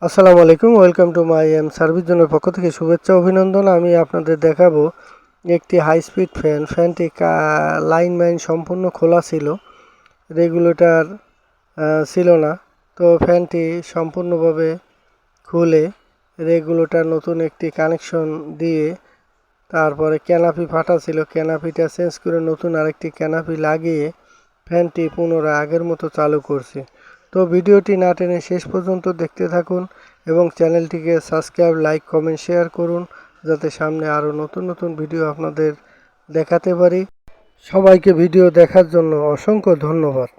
আসসালামু আলাইকুম, welcome to my service জোনের পক্ষ থেকে শুভেচ্ছা অভিনন্দন। আমি আপনাদের দেখাবো একটি হাই স্পিড ফ্যানটি লাইন সম্পূর্ণ খোলা ছিল, রেগুলেটর ছিল না। তো ফ্যানটি সম্পূর্ণভাবে খুলে রেগুলেটর নতুন একটি কানেকশন দিয়ে, তারপরে ক্যানাপি ফাটা ছিল, ক্যানাপিটা চেঞ্জ করে নতুন আরেকটি ক্যানাপি লাগিয়ে ফ্যানটি পুনরায় আগের মতো চালু করছি। তো ভিডিওটি না টেনে শেষ পর্যন্ত দেখতে থাকুন এবং চ্যানেলটিকে সাবস্ক্রাইব, লাইক, কমেন্ট, শেয়ার করুন, যাতে সামনে আরও নতুন ভিডিও আপনাদের দেখাতে পারি। সবাইকে ভিডিও দেখার জন্য অসংখ্য ধন্যবাদ।